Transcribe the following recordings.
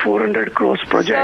400 crores project.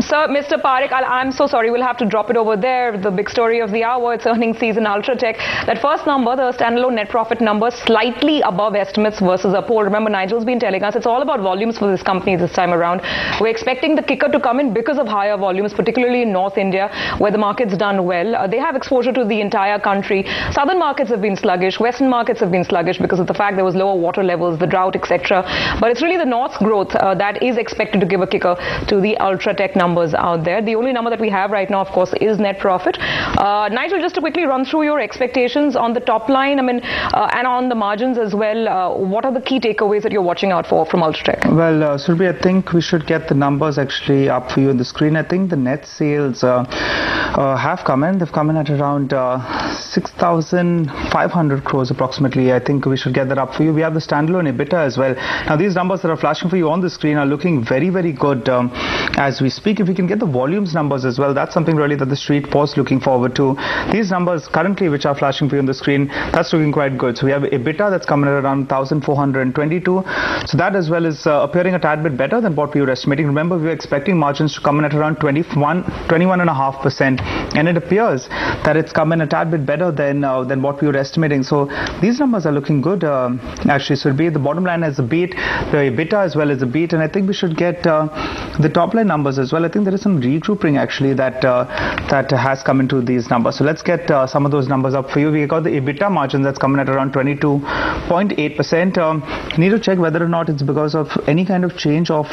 Sir, Mr. Parekh, I'm so sorry, we'll have to drop it over there. The big story of the hour, it's earnings season, Ultratech. That first number, the standalone net profit number, slightly above estimates versus a poll. Remember, Nigel's been telling us it's all about volumes for this company this time around. We're expecting the kicker to come in because of higher volumes, particularly in North India, where the market's done well. They have exposure to the entire country. Southern markets have been sluggish. Western markets have been sluggish because of the fact there was lower water levels, the drought, etc. But it's really the North's growth that is expected to give a kicker to the Ultratech numbers out there. The only number that we have right now, of course, is net profit. Nigel, just to quickly run through your expectations on the top line, and on the margins as well, what are the key takeaways that you're watching out for from Ultratech? Well, Surbhi, I think we should get the numbers actually up for you on the screen. I think the net sales have come in. They've come in at around 6,500 crores approximately. I think we should get that up for you. We have the standalone EBITDA as well. Now, these numbers that are flashing for you on the screen are looking very, very good as we speak. If we can get the volumes numbers as well, that's something really that the street was looking forward to. These numbers currently which are flashing for you on the screen, that's looking quite good. So we have EBITDA that's coming at around 1,422. So that as well is appearing a tad bit better than what we were estimating. Remember, we were expecting margins to come in at around 21.5%, and it appears that it's come in a tad bit better than what we were estimating. So these numbers are looking good actually. So it'll be the bottom line as a beat, the EBITDA as well as a beat, and I think we should get the top line numbers as well. I think there is some regrouping actually that has come into these numbers. So let's get some of those numbers up for you. We got the EBITDA margin that's coming at around 22.8%. Need to check whether or not it's because of any kind of change of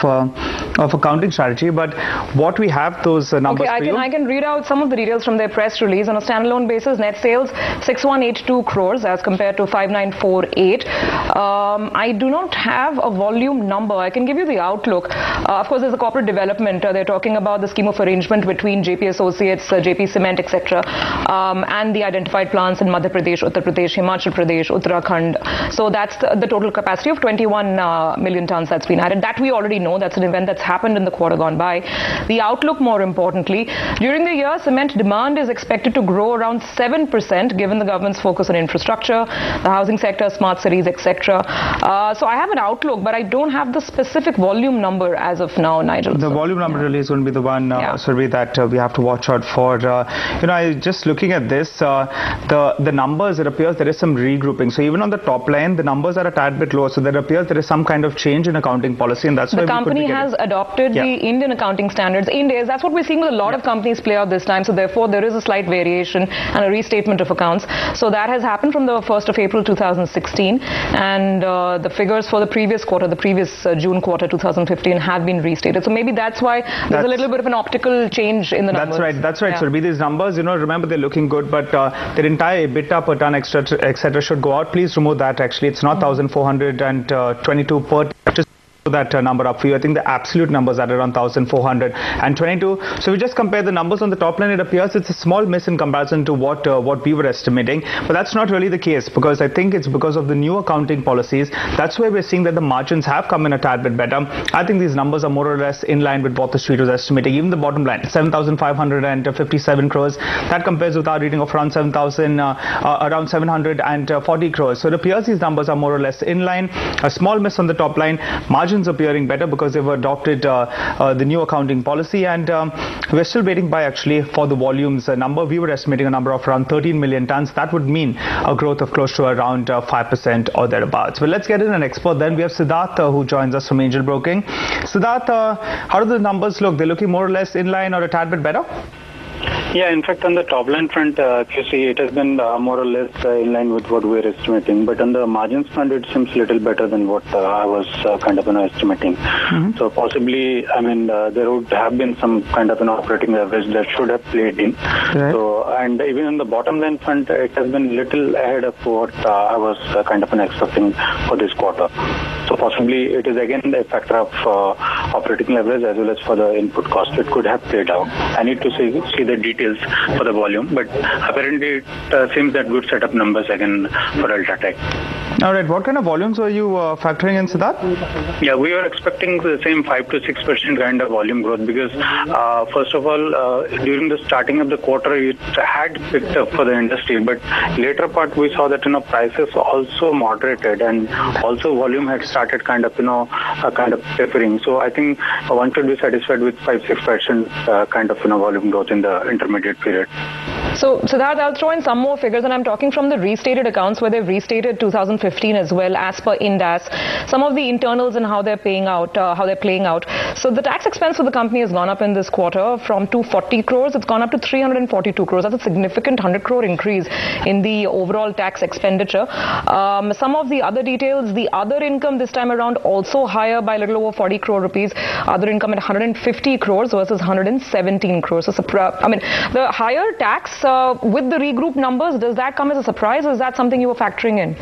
accounting strategy, but what we have those numbers for you. I can read out some of the details from their press release. On a standalone basis, net sales 6182 crores as compared to 5948. I do not have a volume number. I can give you the outlook. Of course, there's a corporate development. They're talking about the scheme of arrangement between JP Associates, JP Cement, etc., and the identified plants in Madhya Pradesh, Uttar Pradesh, Himachal Pradesh, Uttarakhand. So that's the total capacity of 21 million tons that's been added. That we already know. That's an event that's happened in the quarter gone by. The outlook, more importantly, during the year, cement demand is expected to grow around 7%, given the government's focus on infrastructure, the housing sector, smart cities, etc. So I have an outlook, but I don't have the specific volume number as of now, Nigel. The volume number really is going to be the one, Survey, that we have to watch out for. Just looking at this, the numbers, it appears there is some regrouping. So even on the top line, the numbers are a tad bit lower. So there appears there is some kind of change in accounting policy, and that's why the company has adopted the Indian accounting standards. That's what we're seeing with a lot of companies play out this time. So therefore, there is a slight variation and a restatement of accounts. So that has happened from the 1st of April 2016, and the figures for the previous quarter, the previous June quarter 2015, have been restated. So maybe that's why there's a little bit of an optical change in the numbers. That's right. So these numbers, remember, they're looking good, but their entire EBITDA per ton, etc., should go out. Please remove that. Actually, it's not 1,422 per ton. That number up for you. I think the absolute numbers are around 1,422. So we just compare the numbers on the top line. It appears it's a small miss in comparison to what we were estimating, but that's not really the case, because I think it's because of the new accounting policies. That's why we're seeing that the margins have come in a tad bit better. I think these numbers are more or less in line with what the street was estimating. Even the bottom line, 7,557 crores, that compares with our reading of around 740 crores. So it appears these numbers are more or less in line. A small miss on the top line. Margins appearing better because they've adopted the new accounting policy, and we're still waiting for the volumes number. We were estimating a number of around 13 million tons. That would mean a growth of close to around 5% or thereabouts. Well, let's get in an expert then. We have Siddharth who joins us from Angel Broking. Siddharth, how do the numbers look? They're looking more or less in line or a tad bit better? Yeah, in fact, on the top line front, if you see, it has been more or less in line with what we were estimating. But on the margins front, it seems a little better than what I was estimating. So possibly, there would have been some kind of an operating leverage that should have played in. Right. So, and even on the bottom line front, it has been little ahead of what I was expecting for this quarter. So possibly, it is again a factor of operating leverage as well as for the input cost. It could have played out. I need to see the details for the volume, but apparently it seems that good set of numbers again for Ultratech. All right, what kind of volumes were you factoring in, Siddharth? Yeah, we are expecting the same 5 to 6% kind of volume growth because, first of all, during the starting of the quarter, it had picked up for the industry, but later part we saw that prices also moderated and also volume had started kind of tapering. So I think one should be satisfied with 5-6% kind of volume growth in the intermediate period. So, Siddharth, I'll throw in some more figures, and I'm talking from the restated accounts where they've restated 2015 as well as per Ind AS. Some of the internals and how they're paying out, how they're playing out. So the tax expense for the company has gone up in this quarter from 240 crores. It's gone up to 342 crores. That's a significant 100 crore increase in the overall tax expenditure. Some of the other details, the other income this time around also higher by a little over 40 crore rupees. Other income at 150 crores versus 117 crores. So, I mean, the higher tax with the regroup numbers, does that come as a surprise, or is that something you were factoring in?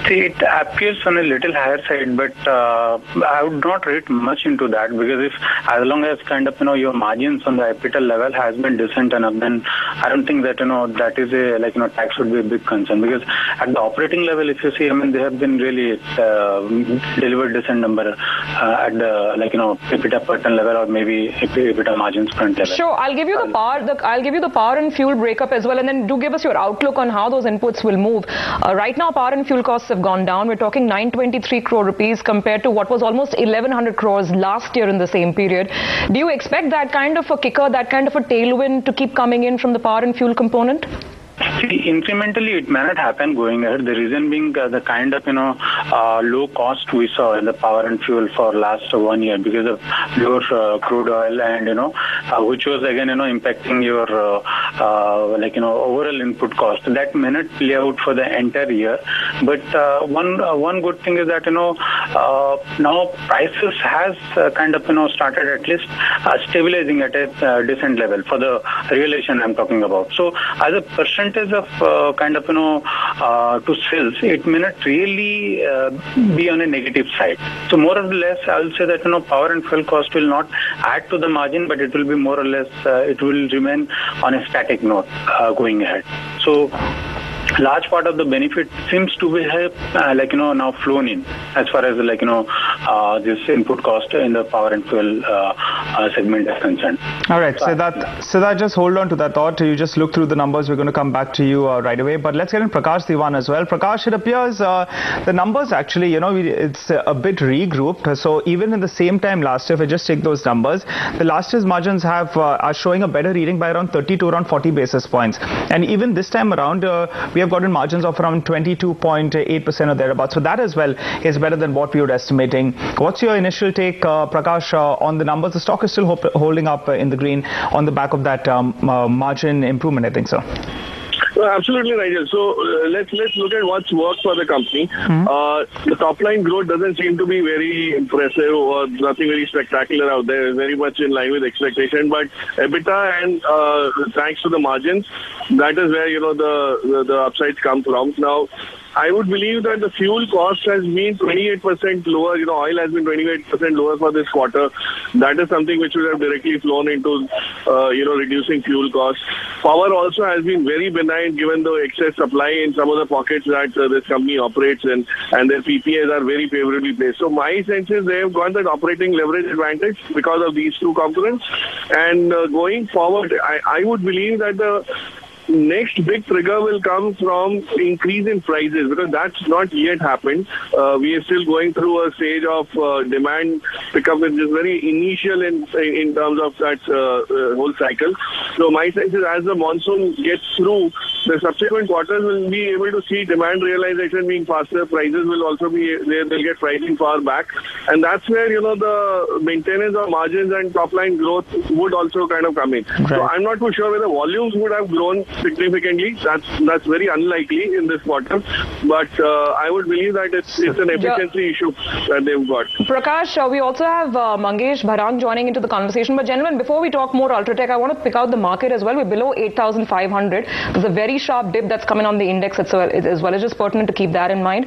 See, it appears on a little higher side, but I would not read much into that because if as long as kind of your margins on the capital level has been decent enough, then I don't think that that is a tax would be a big concern because at the operating level, if you see, I mean they have been really delivered decent number at the EBITDA per ton level or maybe EBITDA margins front level. Sure, I'll give you the power. I'll give you the power and fuel breakup as well, and then do give us your outlook on how those inputs will move. Right now, power and fuel costs have gone down. We're talking 923 crore rupees compared to what was almost 1100 crores last year in the same period. Do you expect that kind of a kicker, that kind of a tailwind to keep coming in from the power and fuel component? See, incrementally it may not happen going ahead. The reason being the kind of low cost we saw in the power and fuel for last 1 year because of lower crude oil and which was again impacting your overall input cost. That may not play out for the entire year, but one good thing is that now prices has kind of started at least stabilizing at a decent level for the realization I'm talking about. So as a percentage of kind of to sales, it may not really be on a negative side. So more or less, I will say that power and fuel cost will not add to the margin, but it will be more or less it will remain on a static note going ahead. So large part of the benefit seems to be now flown in as far as this input cost in the power and fuel segment is concerned. All right, Siddharth, just hold on to that thought. You just look through the numbers. We're going to come back to you right away. But let's get in Prakash Diwan as well. Prakash, it appears the numbers actually, it's a bit regrouped. So even in the same time last year, if I just take those numbers, the last year's margins are showing a better reading by around 30 to around 40 basis points. And even this time around, we have gotten margins of around 22.8% or thereabouts. So that as well is better than what we were estimating. What's your initial take, Prakash, on the numbers? The stock is still holding up in the green on the back of that margin improvement, I think so. Absolutely, Nigel. So let's look at what's worked for the company. The top line growth doesn't seem to be very impressive or nothing very spectacular out there. Very much in line with expectation. But EBITDA and thanks to the margins, that is where the upsides come from. Now, I would believe that the fuel cost has been 28% lower. Oil has been 28% lower for this quarter. That is something which would have directly flown into, reducing fuel costs. Power also has been very benign given the excess supply in some of the pockets that this company operates in, and their PPAs are very favorably placed. So my sense is they have got that operating leverage advantage because of these two components. And going forward, I would believe that the next big trigger will come from increase in prices because that's not yet happened. We are still going through a stage of demand pickup, which is very initial in terms of that whole cycle. So my sense is as the monsoon gets through, the subsequent quarters will be able to see demand realization being faster. Prices will also be there. They'll get pricing power back, and that's where the maintenance of margins and top line growth would also kind of come in. Right. So I'm not too sure whether volumes would have grown significantly. That's very unlikely in this quarter, but I would believe that it's an efficiency issue that they've got. Prakash, we also have Mangesh Bharang joining into the conversation. But gentlemen, before we talk more Ultratech, I want to pick out the market as well. We're below 8,500. There's a very very sharp dip that's coming on the index as well. It's just pertinent to keep that in mind.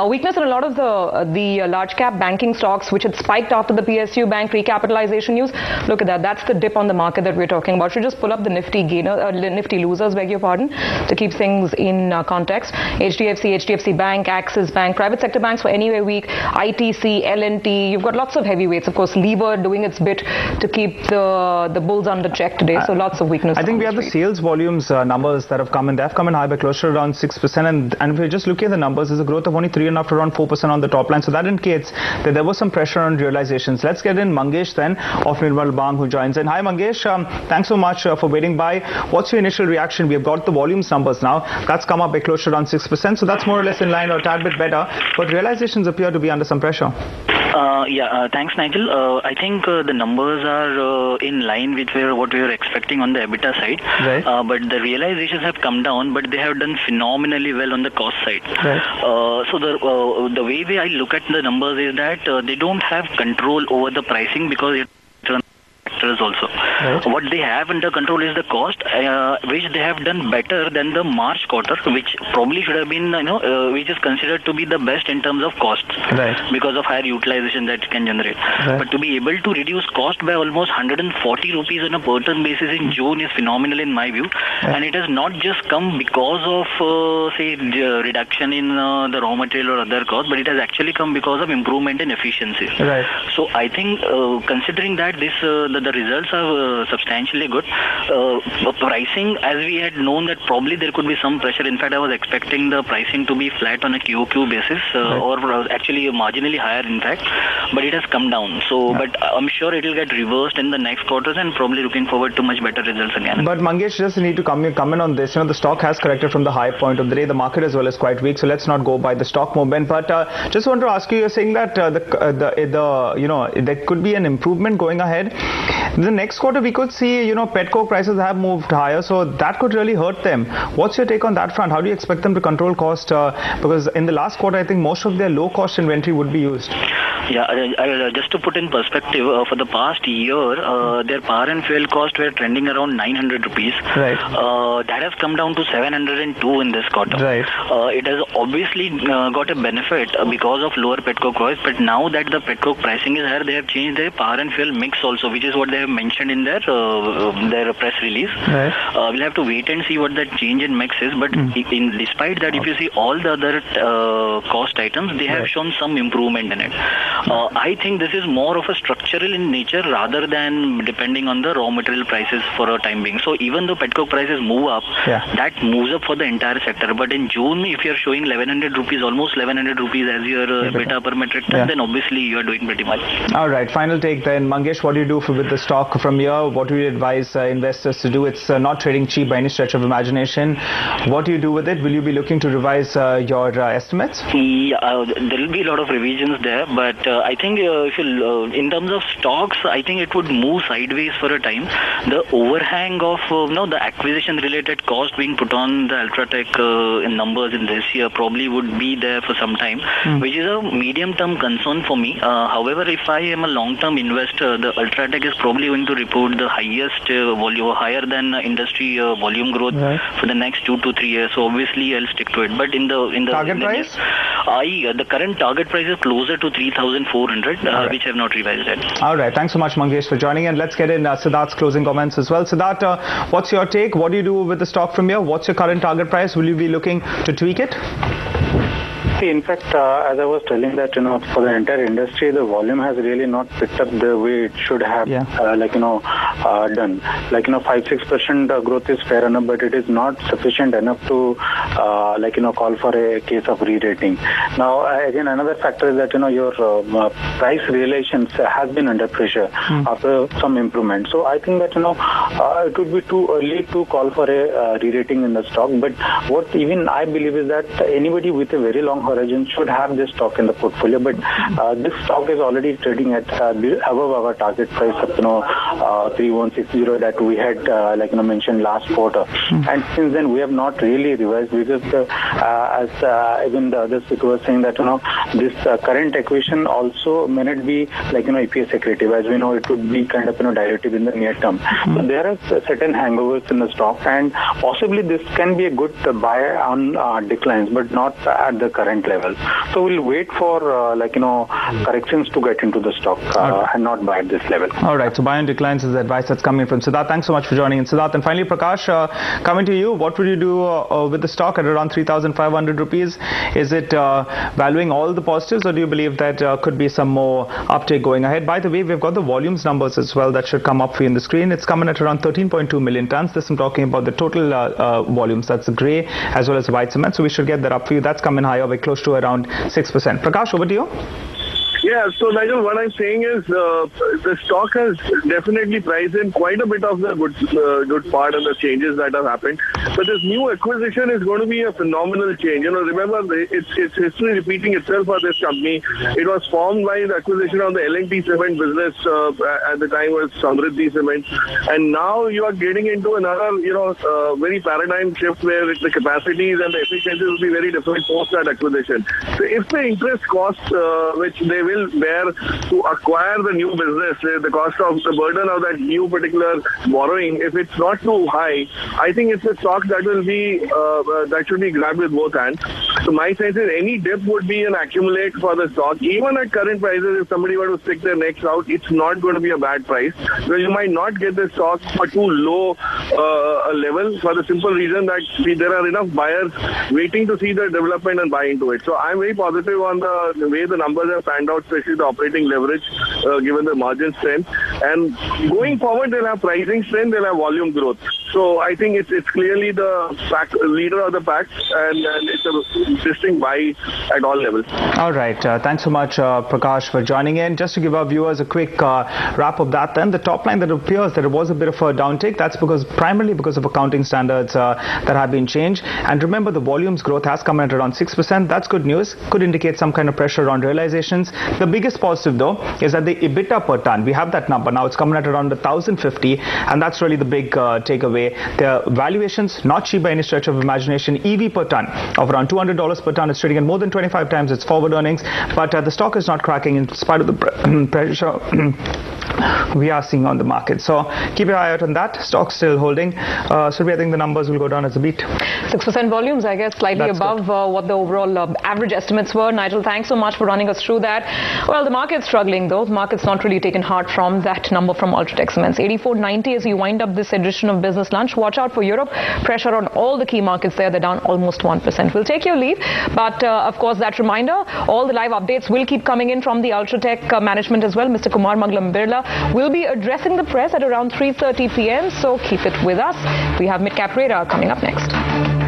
Weakness in a lot of the large cap banking stocks, which had spiked after the PSU Bank recapitalization news. Look at that. That's the dip on the market that we're talking about. Should just pull up the nifty nifty losers, beg your pardon, to keep things in context. HDFC Bank, Axis Bank, private sector banks were anyway weak. ITC, L&T. You've got lots of heavyweights. Of course, Lever doing its bit to keep the bulls under check today. So lots of weakness. I think we have the sales volumes numbers that have come in. They have come in high by close to around 6%. And if we're just looking at the numbers, there's a growth of only 3.5 to around 4% on the top line. So that indicates that there was some pressure on realizations. Let's get in Mangesh then of Nirmal Bang, who joins in. Hi Mangesh, thanks so much for waiting by. What's your initial reaction? We have got the volumes numbers now. That's come up by close to around 6%. So that's more or less in line or a tad bit better. But realizations appear to be under some pressure. Thanks, Nigel. I think the numbers are in line with what we were expecting on the EBITDA side. Right. But the realizations have come down, but they have done phenomenally well on the cost side. Right. So the way I look at the numbers is that they don't have control over the pricing because it's factors also. Right. What they have under control is the cost, which they have done better than the March quarter, which probably should have been, which is considered to be the best in terms of costs, right, because of higher utilization that it can generate. Right. But to be able to reduce cost by almost 140 rupees on a per ton basis in June is phenomenal in my view. Right. And it has not just come because of, reduction in the raw material or other costs, but it has actually come because of improvement in efficiency. Right. So I think considering that the results are substantially good, pricing, as we had known that probably there could be some pressure. In fact, I was expecting the pricing to be flat on a QOQ basis, right, or actually marginally higher in fact, but it has come down. So, yeah, but I'm sure it will get reversed in the next quarters, and probably looking forward to much better results again. But Mangesh, just need to come in on this. The stock has corrected from the high point of the day. The market as well is quite weak, so let's not go by the stock movement. But just want to ask you, you're saying that there could be an improvement going ahead. The next quarter we could see, petcoke prices have moved higher, so that could really hurt them. What's your take on that front? How do you expect them to control cost? Because in the last quarter, I think most of their low-cost inventory would be used. Yeah, just to put in perspective, for the past year, their power and fuel costs were trending around 900 rupees. Right. That has come down to 702 in this quarter. Right. It has obviously got a benefit because of lower petcoke price, but now that the petcoke pricing is higher, they have changed their power and fuel mix also, which is what they have mentioned in their press release. Right. We'll have to wait and see what that change in mix is, but despite that, if you see all the other cost items, they have shown some improvement in it. I think this is more of a structural in nature rather than depending on the raw material prices for a time being. So even though petcoke prices move up, that moves up for the entire sector. But in June, if you're showing 1100 rupees, almost 1100 rupees as your EBITDA per metric ton, then obviously you're doing pretty much. All right, final take then. Mangesh, what do you do with the stock from here? What do you advise investors to do? It's not trading cheap by any stretch of imagination. What do you do with it? Will you be looking to revise your estimates? Yeah, there will be a lot of revisions there, but I think if you, in terms of stocks, I think it would move sideways for a time. The overhang of the acquisition related cost being put on the Ultratech in numbers in this year probably would be there for some time, which is a medium term concern for me. However, if I am a long term investor, the Ultratech is probably going to report the highest volume, higher than industry volume growth for the next 2 to 3 years. So obviously I'll stick to it. But in the target price, the current target price is closer to 3,400, which I have not revised yet. All right, thanks so much, Mangesh, for joining, and let's get in Siddharth's closing comments as well. Siddharth, what's your take? What do you do with the stock from here? What's your current target price? Will you be looking to tweak it? In fact, as I was telling that, for the entire industry, the volume has really not picked up the way it should have, done. 5-6% growth is fair enough, but it is not sufficient enough to, call for a case of re-rating. Now, again, another factor is that, your price relations has been under pressure after some improvement. So I think that, it would be too early to call for a re-rating in the stock. But what even I believe is that anybody with a very long horizon should have this stock in the portfolio. But this stock is already trading at above our target price of 3160 that we had mentioned last quarter. And since then we have not really revised, because as even the other speaker was saying that this current acquisition also may not be EPS accretive. As we know, it would be kind of dilutive in the near term. So there are certain hangovers in the stock, and possibly this can be a good buy on declines, but not at the current level. So we'll wait for corrections to get into the stock and not buy at this level. All right. So buy on declines is the advice that's coming from Siddharth. Thanks so much for joining in, Siddharth. And finally, Prakash, coming to you, what would you do with the stock at around 3,500 rupees? Is it valuing all the positives, or do you believe that could be some more uptake going ahead? By the way, we've got the volumes numbers as well that should come up for you in the screen. It's coming at around 13.2 million tons. This I'm talking about the total volumes. That's the grey as well as the white cement. So we should get that up for you. That's coming higher. We're close to around 6%. Prakash, over to you. Yeah, so Nigel, what I'm saying is the stock has definitely priced in quite a bit of the good part of the changes that have happened. But this new acquisition is going to be a phenomenal change. Remember, it's history repeating itself for this company. It was formed by the acquisition of the L&T cement business at the time was Samriddhi Cement. And now you are getting into another, very paradigm shift where the capacities and the efficiencies will be very different post that acquisition. So if the interest costs, which they will bear to acquire the new business, the cost of the burden of that new particular borrowing, if it's not too high, I think it's a stock that will be that should be grabbed with both hands. So my sense is any dip would be an accumulate for the stock. Even at current prices, if somebody were to stick their necks out, it's not going to be a bad price. So you might not get the stock for too low a level, for the simple reason that there are enough buyers waiting to see the development and buy into it. So I'm very positive on the way the numbers have panned out, especially the operating leverage, given the margin strength. And going forward, they'll have pricing strength, they'll have volume growth. So I think it's clearly the leader of the pack, and it's a distinct buy at all levels. All right. Thanks so much, Prakash, for joining in. Just to give our viewers a quick wrap of that, then the top line that appears that it was a bit of a downtake. That's primarily because of accounting standards that have been changed. And remember, the volumes growth has come at around 6%. That's good news. Could indicate some kind of pressure on realizations. The biggest positive, though, is that the EBITDA per ton, we have that number now. It's coming at around 1,050, and that's really the big takeaway. The valuations, not cheap by any stretch of imagination. EV per ton of around $200 per ton is trading at more than 25 times its forward earnings, but the stock is not cracking in spite of the pressure we are seeing on the market. So keep your eye out on that. Stock's still holding. So I think the numbers will go down as a beat. 6% volumes, I guess, slightly above what the overall average estimates were. Nigel, thanks so much for running us through that. Well, the market's struggling, though. The market's not really taken heart from that number from Ultratech Cements. 84.90 as you wind up this edition of Business Lunch. Watch out for Europe. Pressure on all the key markets there. They're down almost 1%. We'll take your leave. But, of course, that reminder, all the live updates will keep coming in from the Ultratech management as well. Mr. Kumar Mangalam Birla will be addressing the press at around 3:30 p.m. So keep it with us. We have Midcap Radar coming up next.